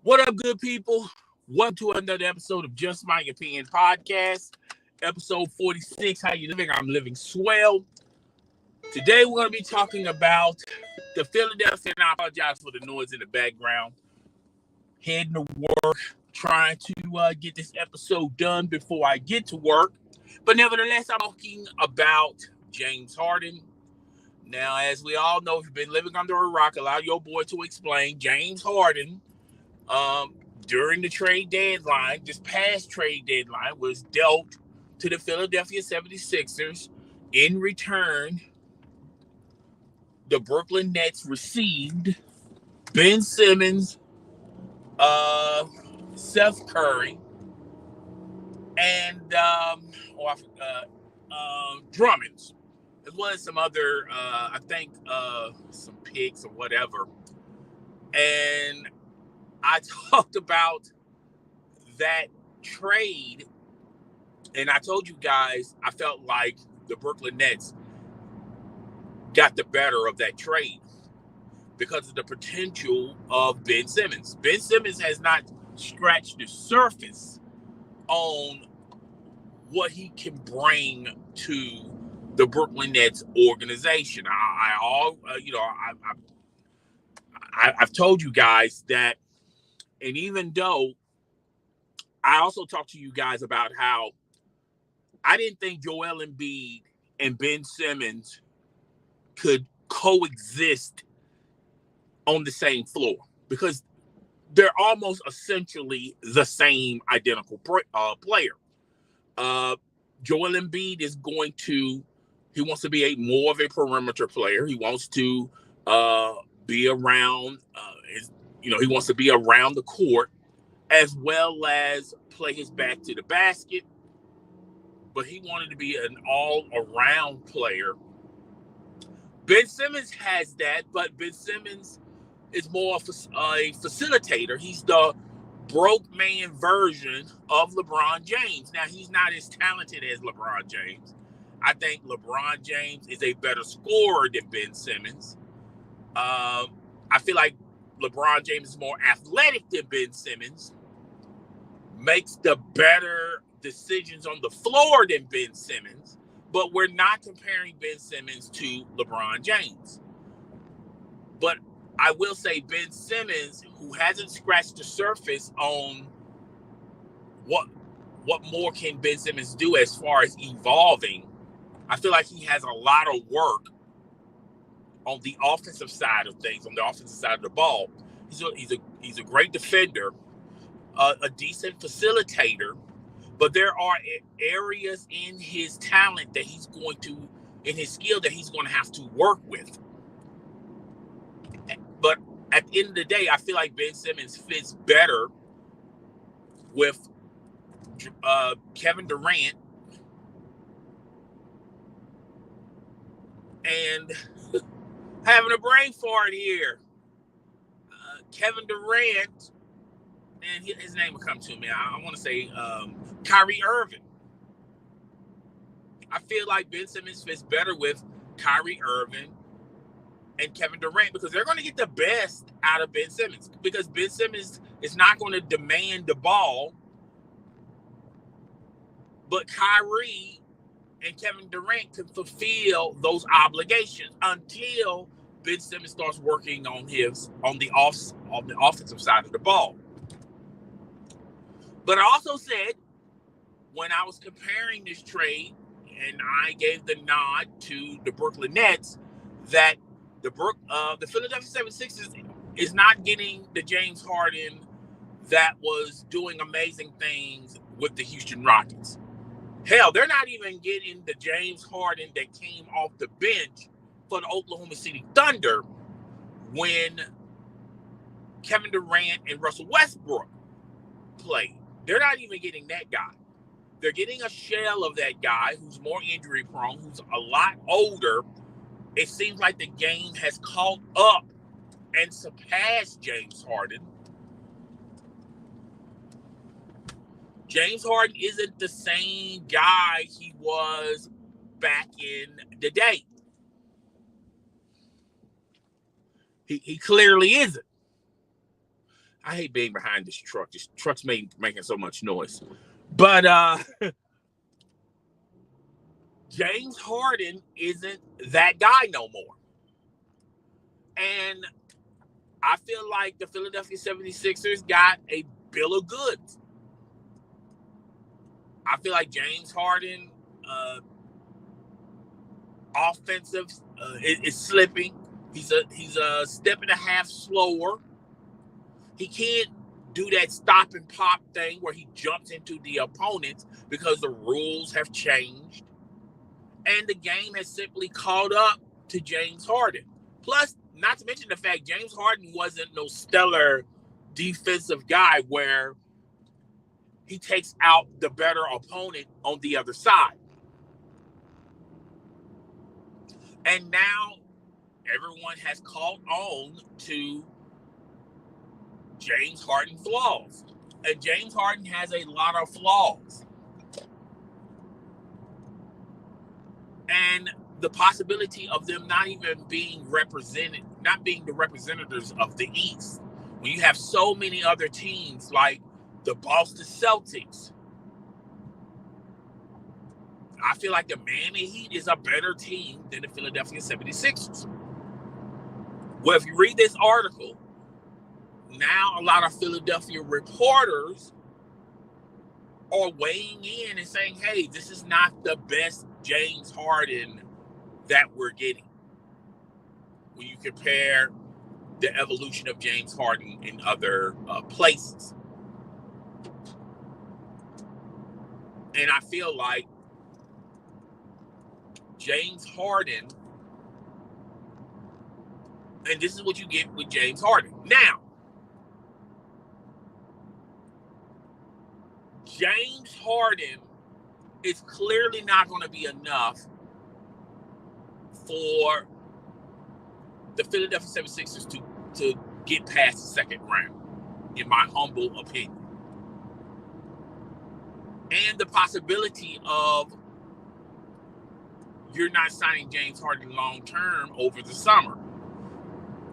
What up, good people? Welcome to another episode of Just My Opinion Podcast, episode 46. How you living? I'm living swell. Today, we're going to be talking about the Philadelphia, and I apologize for the noise in the background. Heading to work, trying to get this episode done before I get to work. But nevertheless, I'm talking about James Harden. Now, as we all know, if you've been living under a rock, allow your boy to explain. James Harden, during the trade deadline, this past trade deadline, was dealt to the Philadelphia 76ers. In return, the Brooklyn Nets received Ben Simmons, Seth Curry, and Drummond, as well as some other, some picks or whatever. And I talked about that trade, and I told you guys I felt like the Brooklyn Nets got the better of that trade because of the potential of Ben Simmons. Ben Simmons has not scratched the surface on what he can bring to the Brooklyn Nets organization. I've told you guys that, and even though I also talked to you guys about how I didn't think Joel Embiid and Ben Simmons could coexist on the same floor because they're almost essentially the same identical player. Joel Embiid he wants to be more of a perimeter player. He wants to be around, he wants to be around the court as well as play his back to the basket. But he wanted to be an all-around player. Ben Simmons has that, but Ben Simmons is more of a facilitator. He's the broke man version of LeBron James. Now, he's not as talented as LeBron James. I think LeBron James is a better scorer than Ben Simmons. I feel like LeBron James is more athletic than Ben Simmons, makes the better decisions on the floor than Ben Simmons, but we're not comparing Ben Simmons to LeBron James. But I will say Ben Simmons, who hasn't scratched the surface on what more can Ben Simmons do as far as evolving, I feel like he has a lot of work on the offensive side of things, on the offensive side of the ball. He's a great defender, a decent facilitator, but there are areas in his talent that in his skill that he's going to have to work with. But at the end of the day, I feel like Ben Simmons fits better with Kevin Durant and having a brain fart here. Kevin Durant, and his name will come to me. I want to say Kyrie Irving. I feel like Ben Simmons fits better with Kyrie Irving and Kevin Durant because they're going to get the best out of Ben Simmons because Ben Simmons is not going to demand the ball, but Kyrie and Kevin Durant can fulfill those obligations until Ben Simmons starts working on the offensive side of the ball. But I also said when I was comparing this trade, and I gave the nod to the Brooklyn Nets, that the Philadelphia 76ers is not getting the James Harden that was doing amazing things with the Houston Rockets. Hell, they're not even getting the James Harden that came off the bench for the Oklahoma City Thunder when Kevin Durant and Russell Westbrook played. They're not even getting that guy. They're getting a shell of that guy who's more injury prone, who's a lot older. It seems like the game has caught up and surpassed James Harden. James Harden isn't the same guy he was back in the day. He clearly isn't. I hate being behind this truck. This truck's making so much noise. But James Harden isn't that guy no more. And I feel like the Philadelphia 76ers got a bill of goods. I feel like James Harden offensive is slipping. He's a step and a half slower. He can't do that stop and pop thing where he jumps into the opponents because the rules have changed. And the game has simply caught up to James Harden. Plus, not to mention the fact James Harden wasn't no stellar defensive guy where he takes out the better opponent on the other side. And now everyone has caught on to James Harden flaws. And James Harden has a lot of flaws. And the possibility of them not even being represented, not being the representatives of the East. When you have so many other teams like the Boston Celtics, I feel like the Miami Heat is a better team than the Philadelphia 76ers. Well, if you read this article, now a lot of Philadelphia reporters are weighing in and saying, hey, this is not the best James Harden that we're getting. When you compare the evolution of James Harden in other places. And I feel like James Harden, and this is what you get with James Harden. Now, James Harden is clearly not going to be enough for the Philadelphia 76ers to get past the second round, in my humble opinion. And the possibility of you're not signing James Harden long-term over the summer.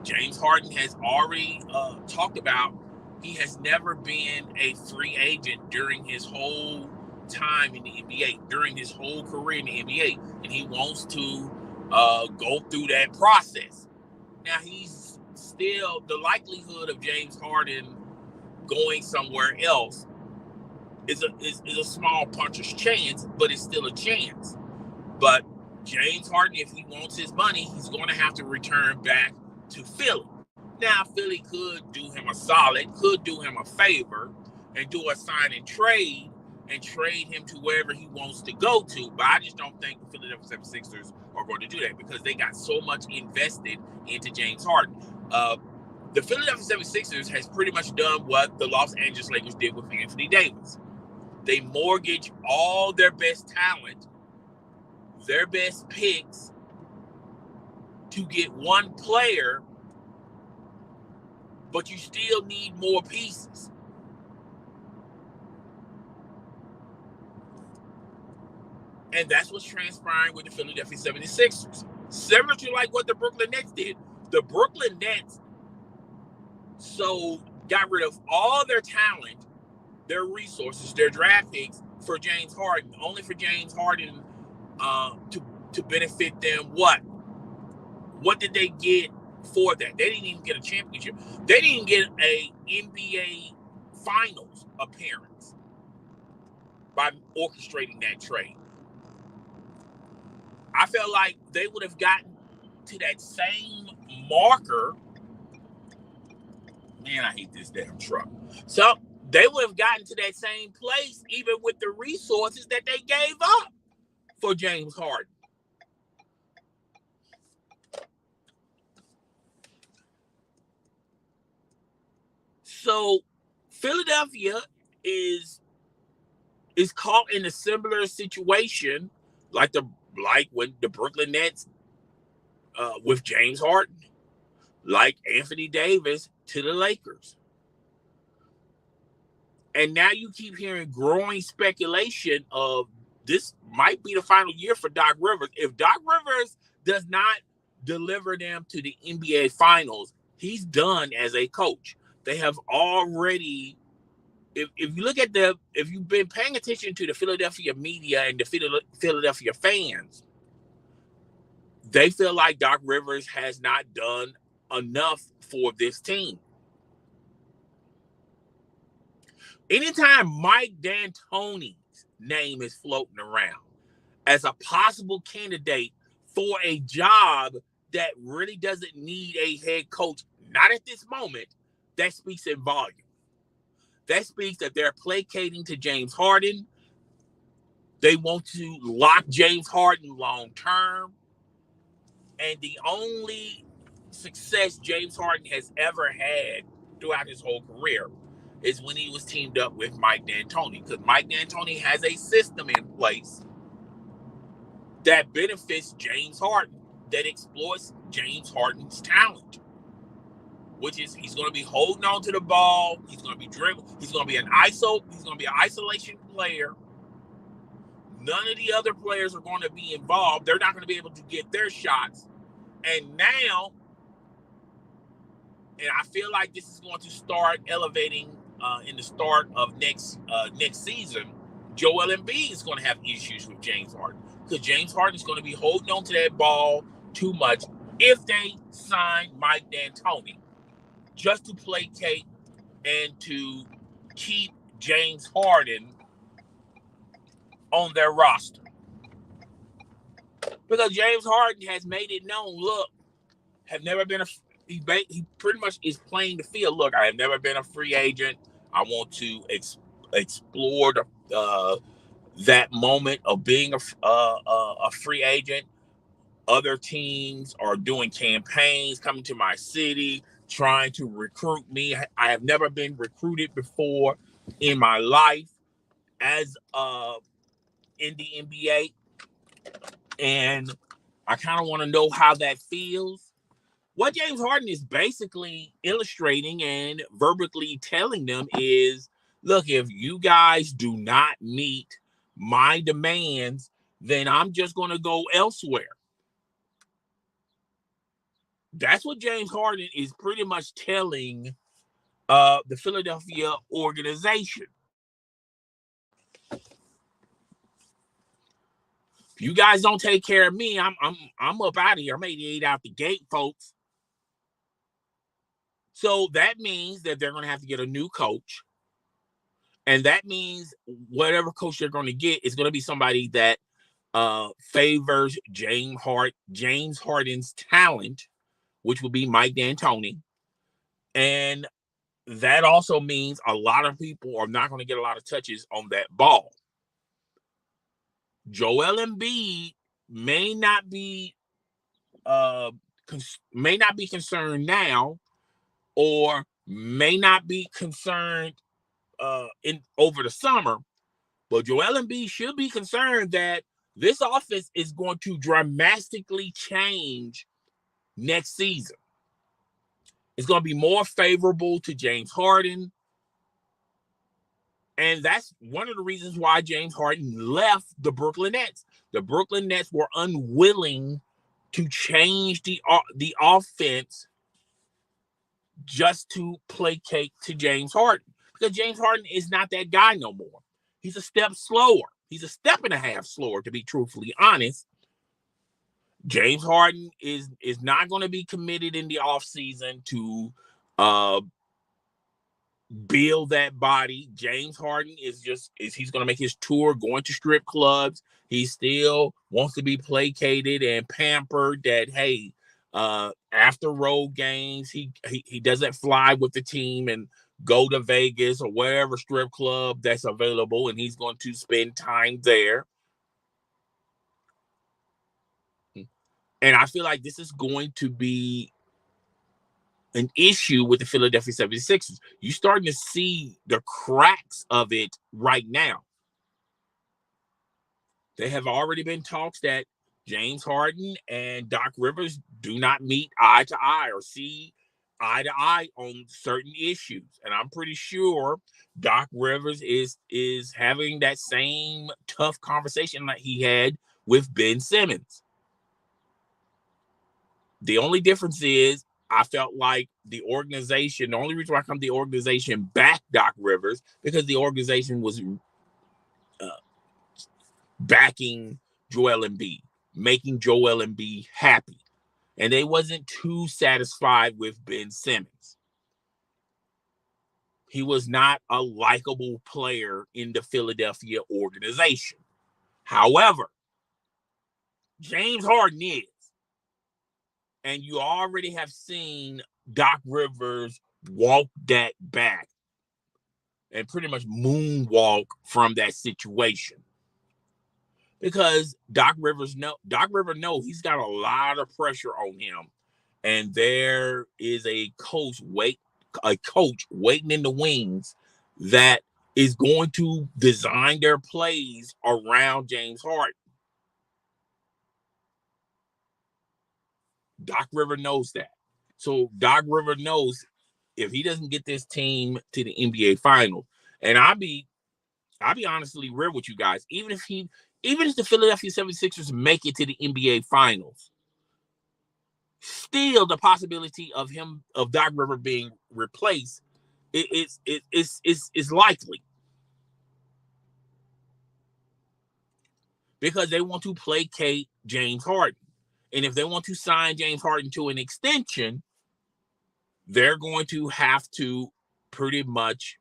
James Harden has already talked about he has never been a free agent during his whole time in the NBA, during his whole career in the NBA, and he wants to go through that process. Now, he's still, the likelihood of James Harden going somewhere else is a small puncher's chance, but it's still a chance. But James Harden, if he wants his money, he's going to have to return back to Philly. Now, Philly could do him a solid, could do him a favor, and do a sign and trade him to wherever he wants to go to. But I just don't think the Philadelphia 76ers are going to do that because they got so much invested into James Harden. The Philadelphia 76ers has pretty much done what the Los Angeles Lakers did with Anthony Davis. They mortgage all their best talent, their best picks, to get one player, but you still need more pieces. And that's what's transpiring with the Philadelphia 76ers. Similar to like what the Brooklyn Nets did. The Brooklyn Nets got rid of all their talent, their resources, their draft picks for James Harden, only for James Harden to benefit them. What did they get for that? They didn't even get a championship. They didn't get a NBA Finals appearance by orchestrating that trade. I felt like they would have gotten to that same marker. Man, I hate this damn truck. So they would have gotten to that same place even with the resources that they gave up for James Harden. So Philadelphia is caught in a similar situation like when the Brooklyn Nets with James Harden, like Anthony Davis to the Lakers. And now you keep hearing growing speculation of this might be the final year for Doc Rivers. If Doc Rivers does not deliver them to the NBA Finals, he's done as a coach. They have already, if you look at if you've been paying attention to the Philadelphia media and the Philadelphia fans, they feel like Doc Rivers has not done enough for this team. Anytime Mike D'Antoni's name is floating around as a possible candidate for a job that really doesn't need a head coach, not at this moment, that speaks in volume. That speaks that they're placating to James Harden. They want to lock James Harden long term. And the only success James Harden has ever had throughout his whole career is when he was teamed up with Mike D'Antoni. Because Mike D'Antoni has a system in place that benefits James Harden, that exploits James Harden's talent, which is he's going to be holding on to the ball. He's going to be dribbling. He's going to be an ISO. He's going to be an isolation player. None of the other players are going to be involved. They're not going to be able to get their shots. And now, and I feel like this is going to start elevating in the start of next season. Joel Embiid is going to have issues with James Harden because James Harden is going to be holding on to that ball too much if they sign Mike D'Antoni, just to placate and to keep James Harden on their roster. Because James Harden has made it known, look, have never been he pretty much is playing the field. Look, I have never been a free agent. I want to explore that moment of being a free agent. Other teams are doing campaigns, coming to my city, trying to recruit me. I have never been recruited before in my life as in the NBA. And I kind of want to know how that feels. What James Harden is basically illustrating and verbally telling them is, look, if you guys do not meet my demands, then I'm just going to go elsewhere. That's what James Harden is pretty much telling the Philadelphia organization. If you guys don't take care of me, I'm up out of here. I'm 88 out the gate, folks. So that means that they're going to have to get a new coach. And that means whatever coach they're going to get is going to be somebody that favors James Harden's talent, which will be Mike D'Antoni. And that also means a lot of people are not going to get a lot of touches on that ball. Joel Embiid may not be concerned now, or may not be concerned over the summer, but Joel Embiid should be concerned that this offense is going to dramatically change next season. It's going to be more favorable to James Harden. And that's one of the reasons why James Harden left the Brooklyn Nets. The Brooklyn Nets were unwilling to change the offense just to placate to James Harden. Because James Harden is not that guy no more. He's a step slower. He's a step and a half slower, to be truthfully honest. James Harden is not going to be committed in the offseason to build that body. James Harden is he's going to make his tour, going to strip clubs. He still wants to be placated and pampered that, hey, after road games, he doesn't fly with the team and go to Vegas or wherever strip club that's available, and he's going to spend time there. And I feel like this is going to be an issue with the Philadelphia 76ers. You're starting to see the cracks of it right now. There have already been talks that James Harden and Doc Rivers do not meet eye to eye or see eye to eye on certain issues. And I'm pretty sure Doc Rivers is having that same tough conversation that he had with Ben Simmons. The only difference is I felt like the organization, the only reason why the organization backed Doc Rivers, because the organization was backing Joel Embiid, making Joel Embiid happy. And they wasn't too satisfied with Ben Simmons. He was not a likable player in the Philadelphia organization. However, James Harden is. And you already have seen Doc Rivers walk that back and pretty much moonwalk from that situation. Because Doc Rivers knows he's got a lot of pressure on him. And there is a coach waiting in the wings that is going to design their plays around James Harden. Doc Rivers knows that. So Doc Rivers knows if he doesn't get this team to the NBA Finals, and I'll be honestly real with you guys, even if the Philadelphia 76ers make it to the NBA Finals, still the possibility of Doc Rivers being replaced is likely. Because they want to placate James Harden. And if they want to sign James Harden to an extension, they're going to have to pretty much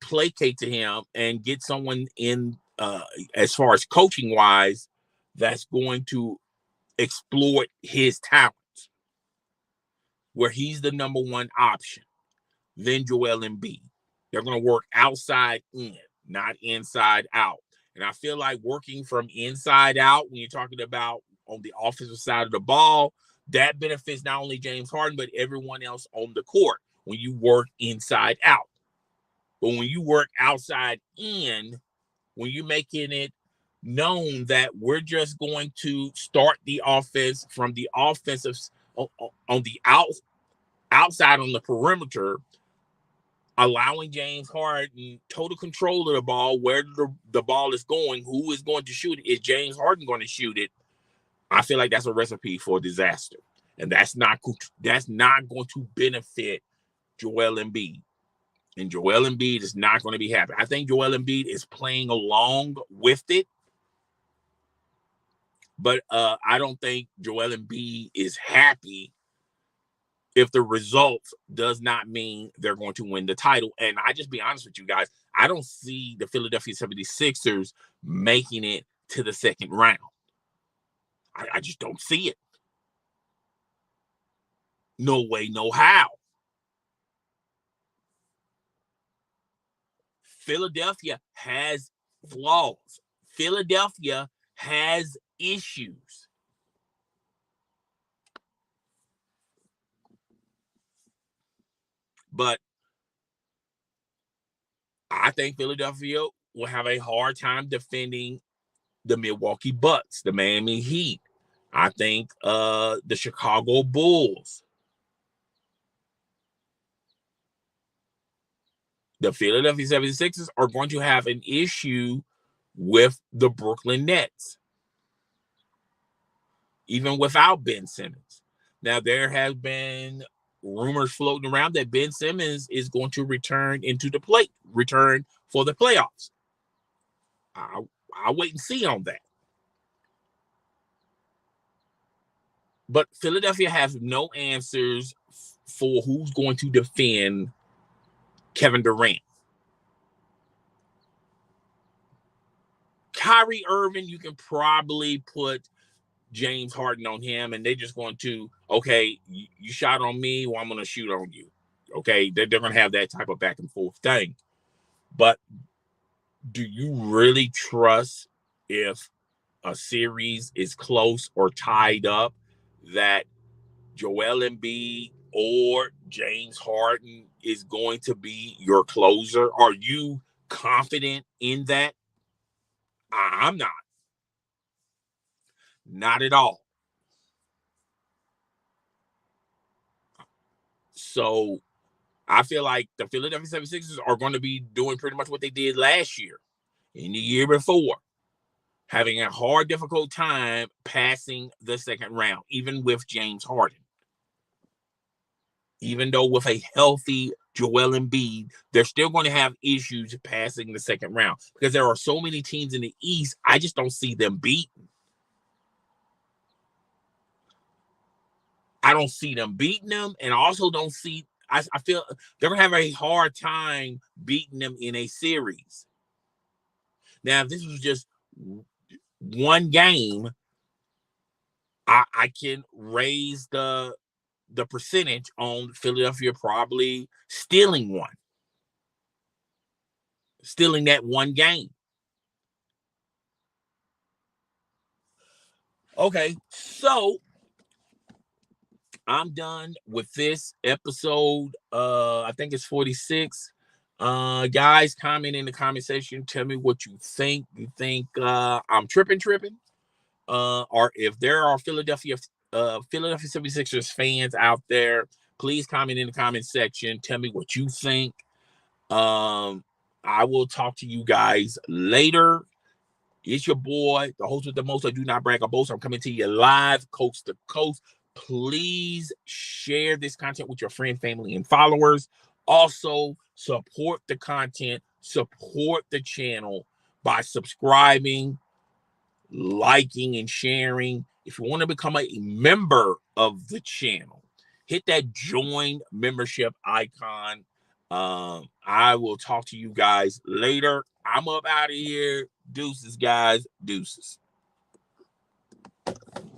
placate to him and get someone in, as far as coaching wise, that's going to exploit his talents, where he's the number one option. Then Joel Embiid. They're going to work outside in, not inside out. And I feel like working from inside out, when you're talking about on the offensive side of the ball, that benefits not only James Harden, but everyone else on the court when you work inside out. But when you work outside in, when you're making it known that we're just going to start the offense from the offensive on the outside on the perimeter, allowing James Harden total control of the ball, where the ball is going, who is going to shoot it, is James Harden going to shoot it? I feel like that's a recipe for disaster. And that's not going to benefit Joel Embiid. And Joel Embiid is not going to be happy. I think Joel Embiid is playing along with it. But I don't think Joel Embiid is happy if the result does not mean they're going to win the title. And I just be honest with you guys, I don't see the Philadelphia 76ers making it to the second round. I just don't see it. No way, no how. Philadelphia has flaws. Philadelphia has issues. But I think Philadelphia will have a hard time defending the Milwaukee Bucks, the Miami Heat. I think the Chicago Bulls. The Philadelphia 76ers are going to have an issue with the Brooklyn Nets, even without Ben Simmons. Now, there have been rumors floating around that Ben Simmons is going to return for the playoffs. I'll wait and see on that. But Philadelphia has no answers for who's going to defend Kevin Durant. Kyrie Irving, you can probably put James Harden on him, and they're just going to, okay, you shot on me, well, I'm going to shoot on you. Okay, they're going to have that type of back and forth thing. But do you really trust, if a series is close or tied up, that Joel Embiid or James Harden is going to be your closer? Are you confident in that? I'm not. Not at all. So I feel like the Philadelphia 76ers are going to be doing pretty much what they did last year and the year before. having a hard, difficult time passing the second round, even with James Harden. Even though with a healthy Joel Embiid, they're still going to have issues passing the second round because there are so many teams in the East. I just don't see them beating. I don't see them beating them, and I also don't see. I feel they're gonna have a hard time beating them in a series. Now, if this was just one game, I can raise the percentage on Philadelphia probably stealing that one game. Okay, so I'm done with this episode. I think it's 46. Guys, comment in the comment section. Tell me what you think. You think I'm tripping? Or if there are Philadelphia 76ers fans out there, please comment in the comment section. Tell me what you think. I will talk to you guys later. It's your boy, the host with the most. I do not brag or boast. I'm coming to you live, coast to coast. Please share this content with your friend, family, and followers. Also, support the content, support the channel by subscribing, liking, and sharing. If you want to become a member of the channel, hit that join membership icon. I will talk to you guys later. I'm up out of here. Deuces, guys. Deuces.